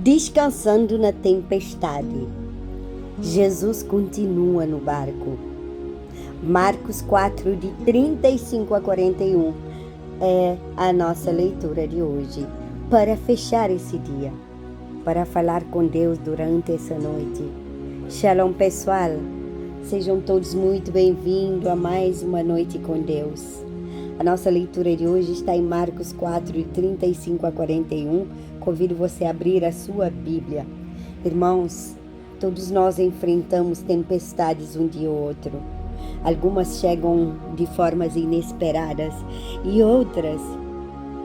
Descansando na tempestade, Jesus continua no barco. Marcos 4, de 35 a 41 é a nossa leitura de hoje, para fechar esse dia, para falar com Deus durante essa noite. Shalom, pessoal! Sejam todos muito bem-vindos a mais uma noite com Deus. A nossa leitura de hoje está em Marcos 4, de 35 a 41. Convido você a abrir a sua Bíblia. Irmãos, todos nós enfrentamos tempestades um dia ou outro. Algumas chegam de formas inesperadas e outras,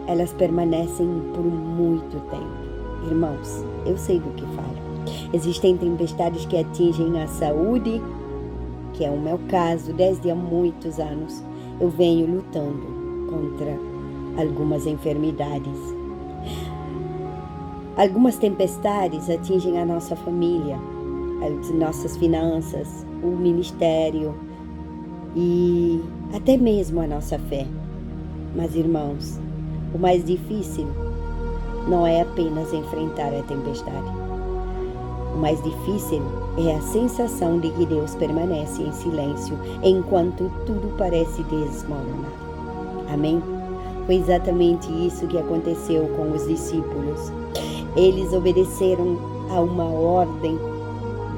elas permanecem por muito tempo. Irmãos, eu sei do que falo. Existem tempestades que atingem a saúde, que é o meu caso. Desde há muitos anos eu venho lutando contra algumas enfermidades. Algumas tempestades atingem a nossa família, as nossas finanças, o ministério e até mesmo a nossa fé. Mas, irmãos, o mais difícil não é apenas enfrentar a tempestade. O mais difícil é a sensação de que Deus permanece em silêncio enquanto tudo parece desmoronar. Amém? Foi exatamente isso que aconteceu com os discípulos. Eles obedeceram a uma ordem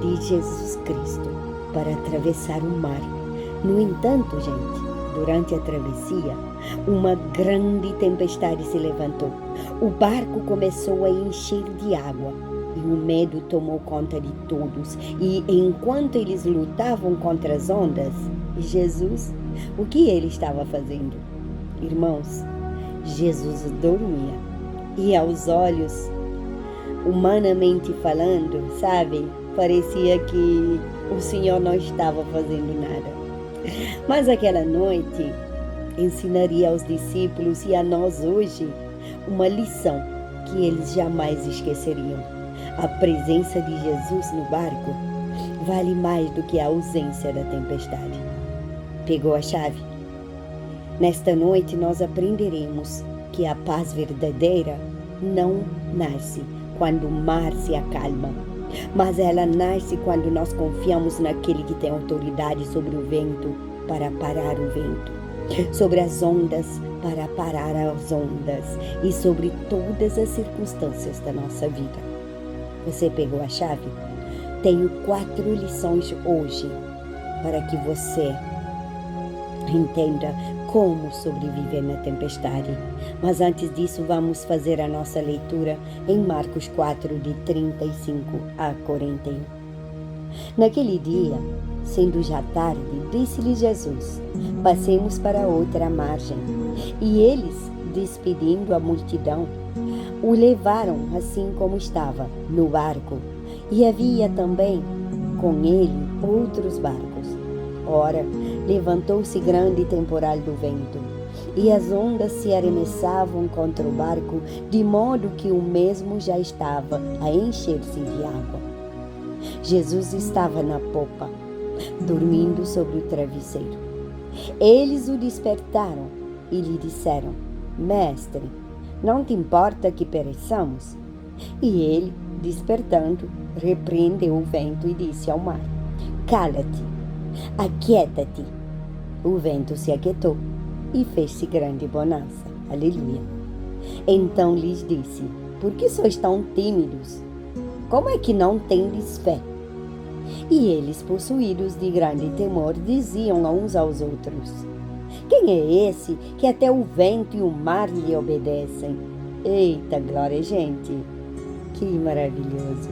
de Jesus Cristo para atravessar o mar. No entanto, gente, durante a travessia, uma grande tempestade se levantou. O barco começou a encher de água e o medo tomou conta de todos. E enquanto eles lutavam contra as ondas, Jesus, o que ele estava fazendo? Irmãos, Jesus dormia. E aos olhos, humanamente falando, sabe, parecia que o Senhor não estava fazendo nada. Mas aquela noite ensinaria aos discípulos e a nós hoje uma lição que eles jamais esqueceriam. A presença de Jesus no barco vale mais do que a ausência da tempestade. Pegou a chave? Nesta noite nós aprenderemos que a paz verdadeira não nasce quando o mar se acalma, mas ela nasce quando nós confiamos naquele que tem autoridade sobre o vento para parar o vento, sobre as ondas para parar as ondas e sobre todas as circunstâncias da nossa vida. Você pegou a chave? Tenho 4 lições hoje para que você entenda como sobreviver na tempestade. Mas antes disso, vamos fazer a nossa leitura em Marcos 4, de 35 a 41. Naquele dia, sendo já tarde, disse-lhe Jesus: passemos para outra margem. E eles, despedindo a multidão, o levaram assim como estava, no barco. E havia também com ele outros barcos. Ora, levantou-se grande temporal do vento, e as ondas se arremessavam contra o barco, de modo que o mesmo já estava a encher-se de água. Jesus estava na popa, dormindo sobre o travesseiro. Eles o despertaram e lhe disseram: Mestre, não te importa que pereçamos? E ele, despertando, repreendeu o vento e disse ao mar: Cala-te, aquieta-te. O vento se aquietou e fez-se grande bonança. Aleluia. Então lhes disse: por que sois tão tímidos? Como é que não tendes fé? E eles, possuídos de grande temor, diziam uns aos outros: quem é esse que até o vento e o mar lhe obedecem? Eita glória, gente! Que maravilhoso!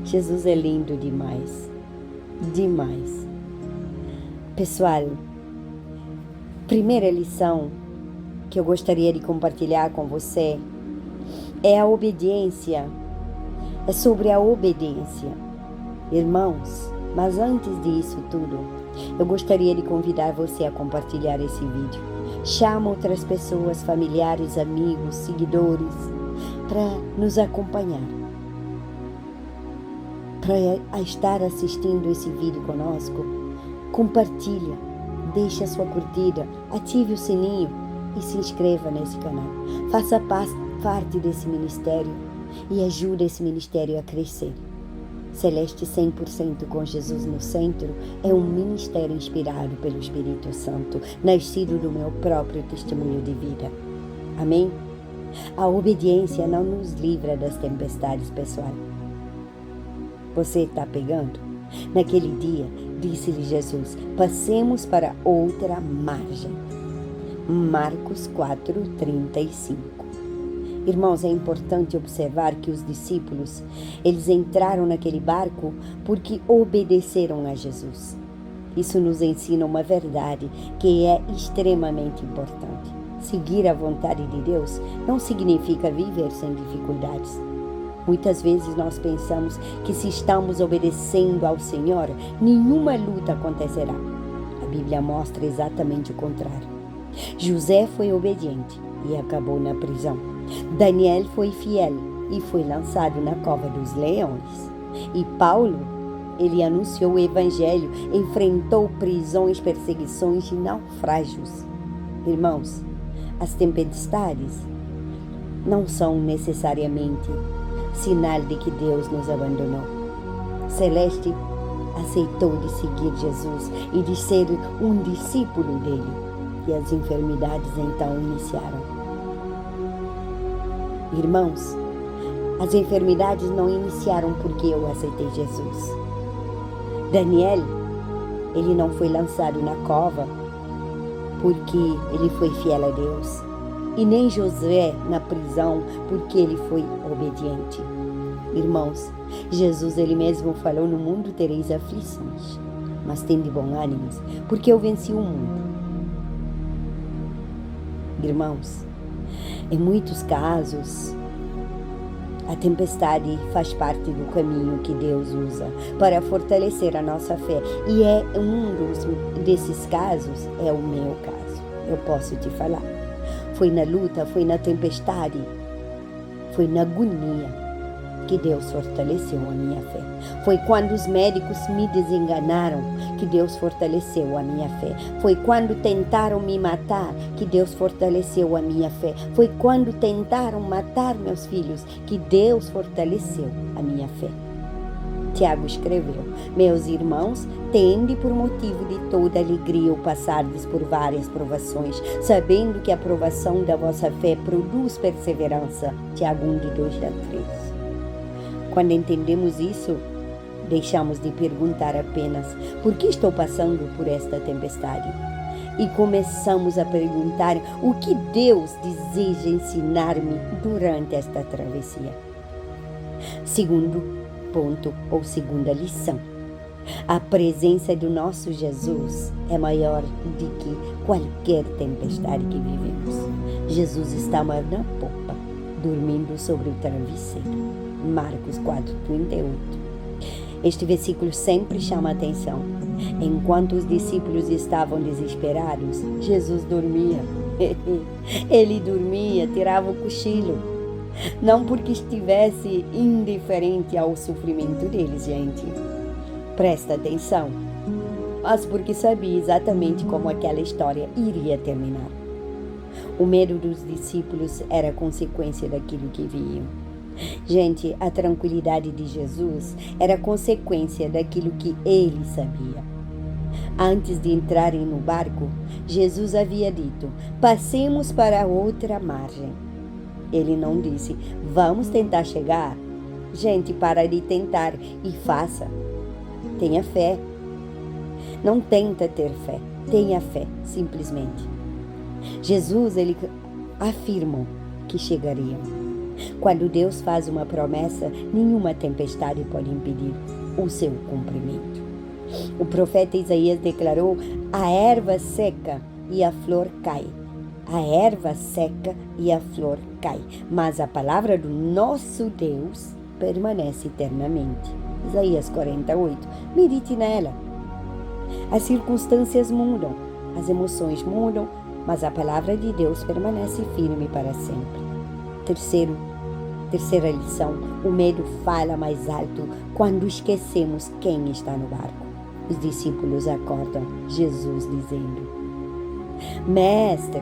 Jesus é lindo demais. Demais. Pessoal, primeira lição que eu gostaria de compartilhar com você é a obediência. É sobre a obediência. Irmãos, mas antes disso tudo, eu gostaria de convidar você a compartilhar esse vídeo. Chama outras pessoas, familiares, amigos, seguidores, para nos acompanhar, para estar assistindo esse vídeo conosco. Compartilha, deixe a sua curtida, ative o sininho e se inscreva nesse canal. Faça parte desse ministério e ajuda esse ministério a crescer. Celeste 100% com Jesus no centro é um ministério inspirado pelo Espírito Santo, nascido do meu próprio testemunho de vida. Amém? A obediência não nos livra das tempestades, pessoal. Você está pegando? Naquele dia, disse-lhe Jesus, passemos para outra margem. Marcos 4:35. Irmãos, é importante observar que os discípulos, eles entraram naquele barco porque obedeceram a Jesus. Isso nos ensina uma verdade que é extremamente importante. Seguir a vontade de Deus não significa viver sem dificuldades. Muitas vezes nós pensamos que se estamos obedecendo ao Senhor, nenhuma luta acontecerá. A Bíblia mostra exatamente o contrário. José foi obediente e acabou na prisão. Daniel foi fiel e foi lançado na cova dos leões. E Paulo, ele anunciou o Evangelho, enfrentou prisões, perseguições e naufrágios. Irmãos, as tempestades não são necessariamente sinal de que Deus nos abandonou. Celeste aceitou de seguir Jesus e de ser um discípulo dele. E as enfermidades então iniciaram. Irmãos, as enfermidades não iniciaram porque eu aceitei Jesus. Daniel, ele não foi lançado na cova porque ele foi fiel a Deus. E nem José na prisão porque ele foi obediente. Irmãos, Jesus ele mesmo falou, no mundo tereis aflições, mas tende bom ânimo, porque eu venci o mundo. Irmãos, em muitos casos, a tempestade faz parte do caminho que Deus usa para fortalecer a nossa fé. E desses casos é o meu caso. Eu posso te falar. Foi na luta, foi na tempestade, foi na agonia que Deus fortaleceu a minha fé. Foi quando os médicos me desenganaram que Deus fortaleceu a minha fé. Foi quando tentaram me matar que Deus fortaleceu a minha fé. Foi quando tentaram matar meus filhos que Deus fortaleceu a minha fé. Tiago escreveu, meus irmãos, tende por motivo de toda alegria o passardes por várias provações, sabendo que a provação da vossa fé produz perseverança. Tiago 1:2-3. Quando entendemos isso, deixamos de perguntar apenas por que estou passando por esta tempestade e começamos a perguntar o que Deus deseja ensinar-me durante esta travessia. Segundo ponto ou segunda lição. A presença do nosso Jesus é maior do que qualquer tempestade que vivemos. Jesus estava na popa, dormindo sobre o travesseiro. Marcos 4:38. Este versículo sempre chama a atenção. Enquanto os discípulos estavam desesperados, Jesus dormia. Ele dormia, tirava o cochilo. Não porque estivesse indiferente ao sofrimento deles, gente. Presta atenção. Mas porque sabia exatamente como aquela história iria terminar. O medo dos discípulos era consequência daquilo que viam. Gente, a tranquilidade de Jesus era consequência daquilo que ele sabia. Antes de entrarem no barco, Jesus havia dito, passemos para outra margem. Ele não disse, vamos tentar chegar. Gente, para de tentar e faça. Tenha fé. Não tenta ter fé, tenha fé, simplesmente. Jesus, ele afirmou que chegariam. Quando Deus faz uma promessa, nenhuma tempestade pode impedir o seu cumprimento. O profeta Isaías declarou, a erva seca e a flor cai. A erva seca e a flor cai, mas a palavra do nosso Deus permanece eternamente. Isaías 48, medite nela. As circunstâncias mudam, as emoções mudam, mas a palavra de Deus permanece firme para sempre. Terceira lição, o medo fala mais alto quando esquecemos quem está no barco. Os discípulos acordam Jesus dizendo, Mestre,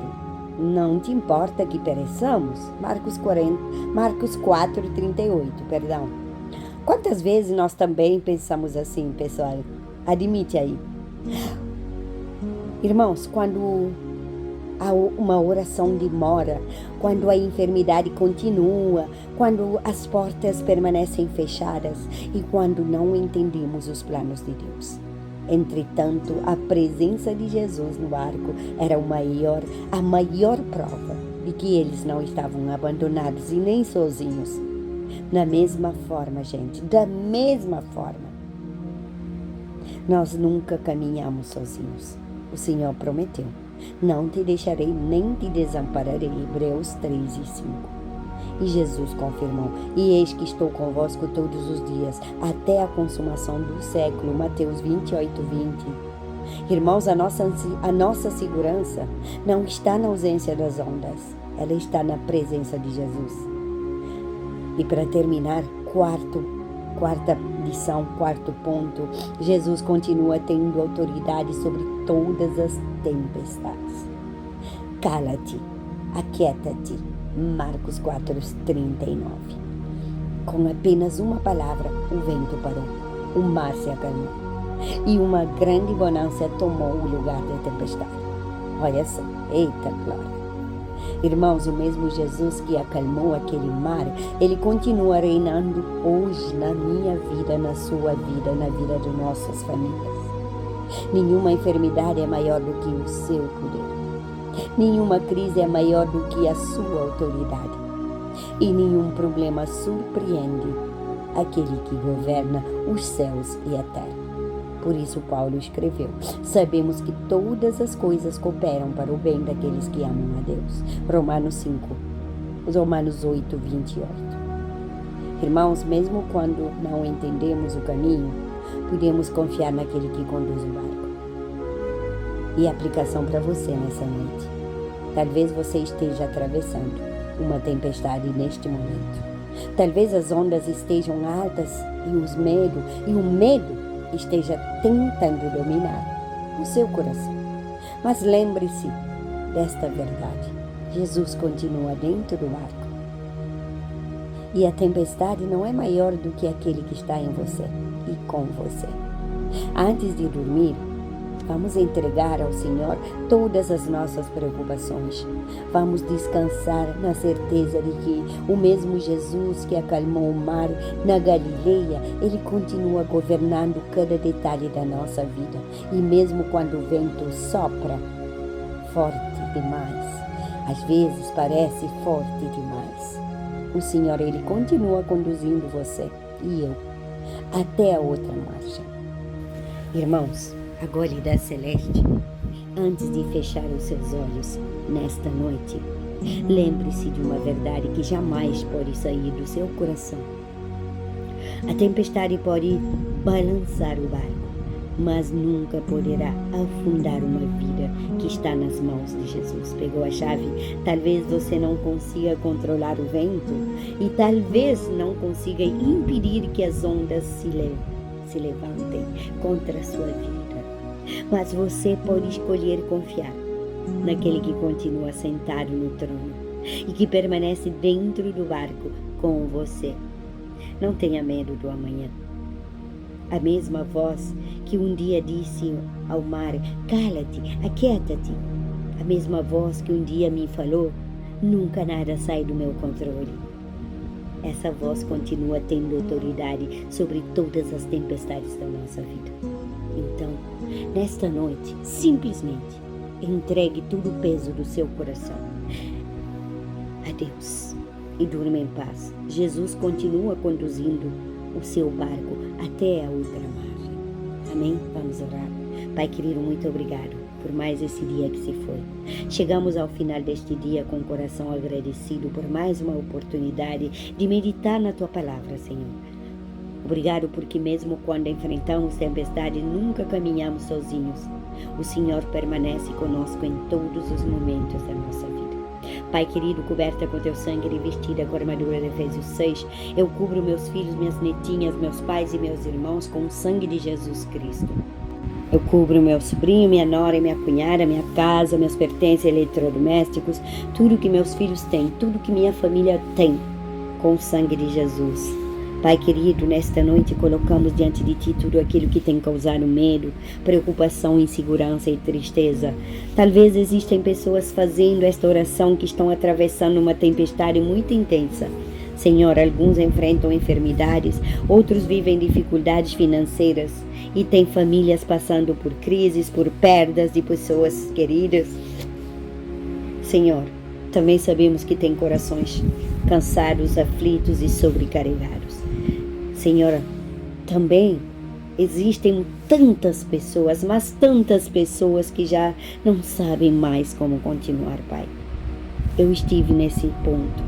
não te importa que pereçamos? Marcos 4:38, perdão. Quantas vezes nós também pensamos assim, pessoal? Admite aí. Irmãos, quando há uma oração demora, quando a enfermidade continua, quando as portas permanecem fechadas e quando não entendemos os planos de Deus. Entretanto, a presença de Jesus no barco era a maior prova de que eles não estavam abandonados e nem sozinhos. Da mesma forma, gente, da mesma forma, nós nunca caminhamos sozinhos. O Senhor prometeu: não te deixarei nem te desampararei. Hebreus 3:5. E Jesus confirmou: e eis que estou convosco todos os dias, até a consumação do século. Mateus 28:20. Irmãos, a nossa segurança não está na ausência das ondas, ela está na presença de Jesus. E para terminar, quarta lição, quarto ponto, Jesus continua tendo autoridade sobre todas as tempestades. Cala-te, aquieta-te. Marcos 4:39. Com apenas uma palavra, o vento parou, o mar se acalmou e uma grande bonança tomou o lugar da tempestade. Olha só, eita glória! Irmãos, o mesmo Jesus que acalmou aquele mar, ele continua reinando hoje na minha vida, na sua vida, na vida de nossas famílias. Nenhuma enfermidade é maior do que o seu poder. Nenhuma crise é maior do que a sua autoridade. E nenhum problema surpreende aquele que governa os céus e a terra. Por isso Paulo escreveu: sabemos que todas as coisas cooperam para o bem daqueles que amam a Deus. Romanos 8:28. Irmãos, mesmo quando não entendemos o caminho, podemos confiar naquele que conduz o barco. E a aplicação para você nessa noite: talvez você esteja atravessando uma tempestade neste momento. Talvez as ondas estejam altas e o medo esteja tentando dominar o seu coração. Mas lembre-se desta verdade: Jesus continua dentro do barco. E a tempestade não é maior do que aquele que está em você e com você. Antes de dormir, vamos entregar ao Senhor todas as nossas preocupações. Vamos descansar na certeza de que o mesmo Jesus que acalmou o mar na Galileia, ele continua governando cada detalhe da nossa vida. E mesmo quando o vento sopra forte demais, às vezes parece forte demais, o Senhor, ele continua conduzindo você e eu até a outra margem. Irmãos, a Gólida Celeste, antes de fechar os seus olhos nesta noite, lembre-se de uma verdade que jamais pode sair do seu coração. A tempestade pode balançar o barco, mas nunca poderá afundar uma vida que está nas mãos de Jesus. Pegou a chave? Talvez você não consiga controlar o vento e talvez não consiga impedir que as ondas se levantem contra a sua vida. Mas você pode escolher confiar naquele que continua sentado no trono e que permanece dentro do barco com você. Não tenha medo do amanhã. A mesma voz que um dia disse ao mar: cala-te, aquieta-te. A mesma voz que um dia me falou: nunca nada sai do meu controle. Essa voz continua tendo autoridade sobre todas as tempestades da nossa vida. Então, nesta noite, simplesmente entregue todo o peso do seu coração a Deus e durma em paz. Jesus continua conduzindo o seu barco até a outra margem. Amém? Vamos orar. Pai querido, muito obrigado por mais esse dia que se foi. Chegamos ao final deste dia com o coração agradecido por mais uma oportunidade de meditar na Tua Palavra, Senhor. Obrigado porque mesmo quando enfrentamos tempestade, nunca caminhamos sozinhos. O Senhor permanece conosco em todos os momentos da nossa vida. Pai querido, coberta com Teu sangue e vestida com a armadura de Efésios 6, eu cubro meus filhos, minhas netinhas, meus pais e meus irmãos com o sangue de Jesus Cristo. Eu cubro meu sobrinho, minha nora, minha cunhada, minha casa, meus pertences eletrodomésticos, tudo que meus filhos têm, tudo que minha família tem, com o sangue de Jesus. Pai querido, nesta noite colocamos diante de Ti tudo aquilo que tem causado medo, preocupação, insegurança e tristeza. Talvez existem pessoas fazendo esta oração que estão atravessando uma tempestade muito intensa. Senhor, alguns enfrentam enfermidades, outros vivem dificuldades financeiras e têm famílias passando por crises, por perdas de pessoas queridas. Senhor, também sabemos que tem corações cansados, aflitos e sobrecarregados. Senhor, também existem tantas pessoas, mas tantas pessoas que já não sabem mais como continuar, Pai. Eu estive nesse ponto,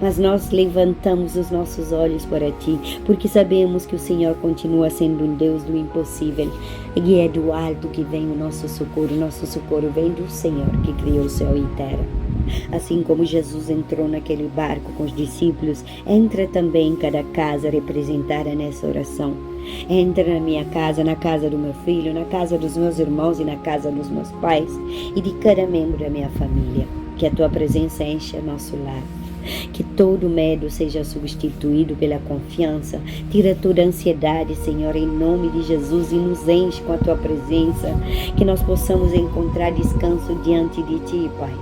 mas nós levantamos os nossos olhos para Ti, porque sabemos que o Senhor continua sendo um Deus do impossível, e é do alto que vem o nosso socorro vem do Senhor que criou o céu e terra. Assim como Jesus entrou naquele barco com os discípulos, entra também em cada casa representada nessa oração. Entra na minha casa, na casa do meu filho, na casa dos meus irmãos e na casa dos meus pais e de cada membro da minha família. Que a Tua presença encha nosso lar. Que todo medo seja substituído pela confiança. Tira toda a ansiedade, Senhor, em nome de Jesus, e nos enche com a Tua presença. Que nós possamos encontrar descanso diante de Ti, Pai.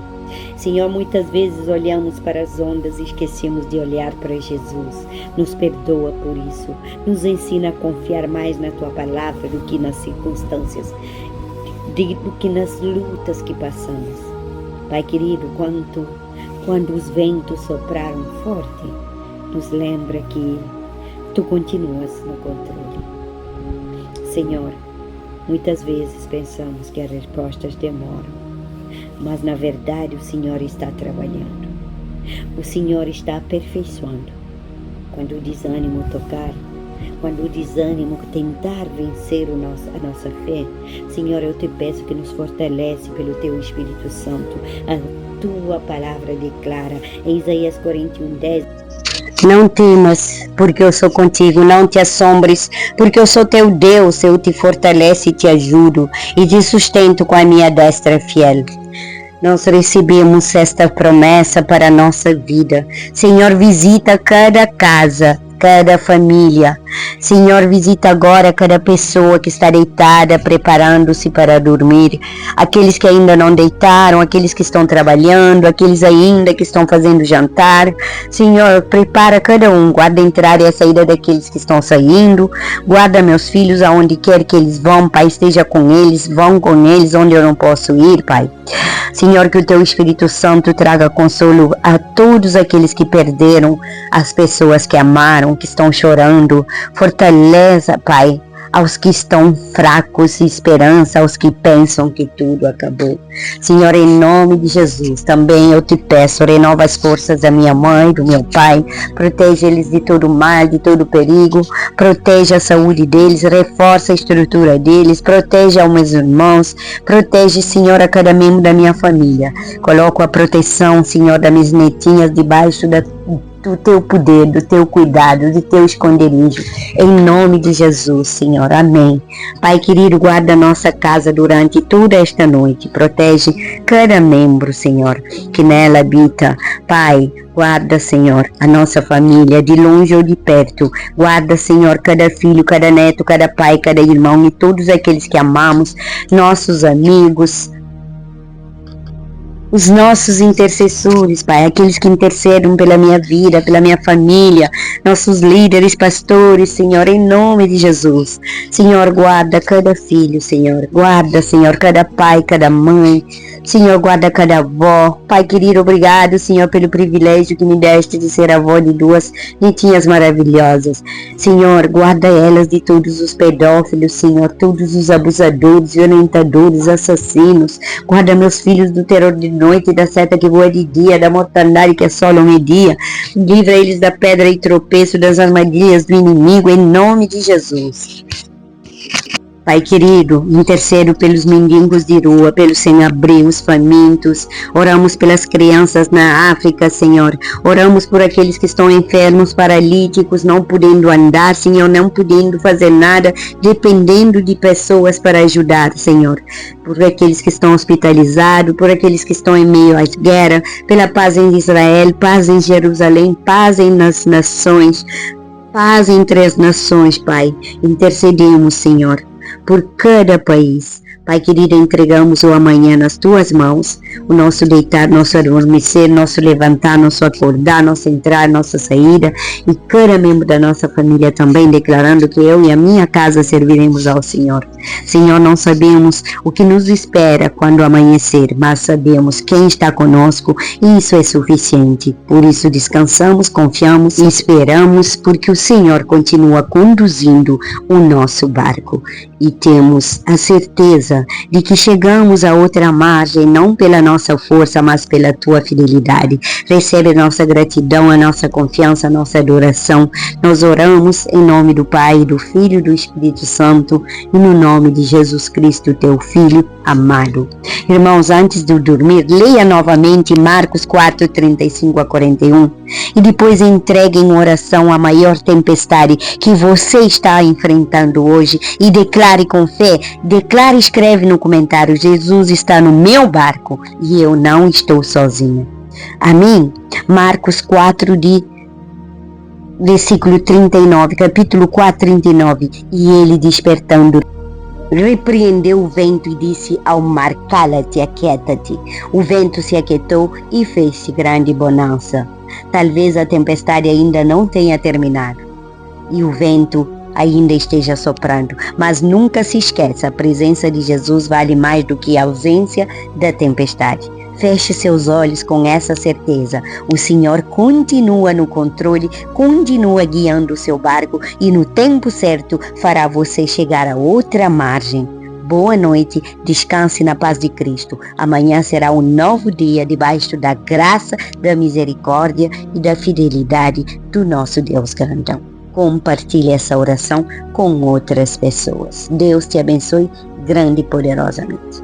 Senhor, muitas vezes olhamos para as ondas e esquecemos de olhar para Jesus. Nos perdoa por isso. Nos ensina a confiar mais na Tua palavra do que nas circunstâncias, do que nas lutas que passamos. Pai querido, quando os ventos sopraram forte, nos lembra que Tu continuas no controle. Senhor, muitas vezes pensamos que as respostas demoram, mas na verdade o Senhor está trabalhando. O Senhor está aperfeiçoando. Quando o desânimo tocar, quando o desânimo tentar vencer a nossa fé, Senhor, eu Te peço que nos fortalece pelo Teu Espírito Santo. A Tua palavra declara em Isaías 41:10: não temas, porque eu sou contigo, não te assombres, porque eu sou teu Deus, eu te fortaleço e te ajudo, e te sustento com a minha destra fiel. Nós recebemos esta promessa para a nossa vida. Senhor, visita cada casa, cada família. Senhor, visita agora cada pessoa que está deitada, preparando-se para dormir. Aqueles que ainda não deitaram, aqueles que estão trabalhando, aqueles ainda que estão fazendo jantar. Senhor, prepara cada um, guarda a entrada e a saída daqueles que estão saindo. Guarda meus filhos aonde quer que eles vão, Pai, esteja com eles, vão com eles onde eu não posso ir, Pai. Senhor, que o Teu Espírito Santo traga consolo a todos aqueles que perderam as pessoas que amaram, que estão chorando. Fortaleza, Pai, aos que estão fracos, esperança aos que pensam que tudo acabou. Senhor, em nome de Jesus, também eu Te peço, renova as forças da minha mãe, do meu pai, protege eles de todo mal, de todo perigo, protege a saúde deles, reforça a estrutura deles, protege aos meus irmãos, protege, Senhor, a cada membro da minha família. Coloco a proteção, Senhor, das minhas netinhas debaixo do Teu poder, do Teu cuidado, do Teu esconderijo, em nome de Jesus, Senhor, amém. Pai querido, guarda a nossa casa durante toda esta noite, protege cada membro, Senhor, que nela habita. Pai, guarda, Senhor, a nossa família, de longe ou de perto. Guarda, Senhor, cada filho, cada neto, cada pai, cada irmão e todos aqueles que amamos, nossos amigos, os nossos intercessores, Pai, aqueles que intercedem pela minha vida, pela minha família, nossos líderes, pastores, Senhor, em nome de Jesus. Senhor, guarda cada filho, Senhor, guarda, Senhor, cada pai, cada mãe, Senhor, guarda cada avó. Pai querido, obrigado, Senhor, pelo privilégio que me deste de ser avó de duas netinhas maravilhosas. Senhor, guarda elas de todos os pedófilos, Senhor, todos os abusadores, violentadores, assassinos. Guarda meus filhos do terror de noite, da seta que voa de dia, da mortandade que assola o meio-dia. Livra eles da pedra e tropeço, das armadilhas do inimigo, em nome de Jesus. Pai querido, intercedo pelos mendigos de rua, pelos sem-abrigo, os famintos. Oramos pelas crianças na África, Senhor. Oramos por aqueles que estão enfermos, paralíticos, não podendo andar, Senhor, não podendo fazer nada, dependendo de pessoas para ajudar, Senhor. Por aqueles que estão hospitalizados, por aqueles que estão em meio à guerra, pela paz em Israel, paz em Jerusalém, paz nas nações, paz entre as nações, Pai. Intercedemos, Senhor, por cada país. Pai querido, entregamos o amanhã nas tuas mãos, o nosso deitar, nosso adormecer, nosso levantar, nosso acordar, nosso entrar, nossa saída, e cada membro da nossa família também, declarando que eu e a minha casa serviremos ao Senhor. Senhor, não sabemos o que nos espera quando amanhecer, mas sabemos quem está conosco e isso é suficiente. Por isso descansamos, confiamos e esperamos, porque o Senhor continua conduzindo o nosso barco. E temos a certeza de que chegamos a outra margem, não pela nossa força, mas pela tua fidelidade. Recebe a nossa gratidão, a nossa confiança, a nossa adoração. Nós oramos em nome do Pai, do Filho e do Espírito Santo, e no nome de Jesus Cristo, teu Filho amado. Irmãos, antes de dormir, leia novamente Marcos 4, 35 a 41, e depois entregue em oração a maior tempestade que você está enfrentando hoje, e declare com fé, declare e escreve no comentário: Jesus está no meu barco e eu não estou sozinha. Amém? Marcos 4 de versículo 39, capítulo 4, 39. E ele, despertando, repreendeu o vento e disse ao mar: cala-te, aquieta-te. O vento se aquietou e fez-se grande bonança. Talvez a tempestade ainda não tenha terminado e o vento ainda esteja soprando, mas nunca se esqueça, a presença de Jesus vale mais do que a ausência da tempestade. Feche seus olhos com essa certeza. O Senhor continua no controle, continua guiando o seu barco e no tempo certo fará você chegar a outra margem. Boa noite, descanse na paz de Cristo. Amanhã será um novo dia debaixo da graça, da misericórdia e da fidelidade do nosso Deus grandão. Compartilhe essa oração com outras pessoas. Deus te abençoe grande e poderosamente.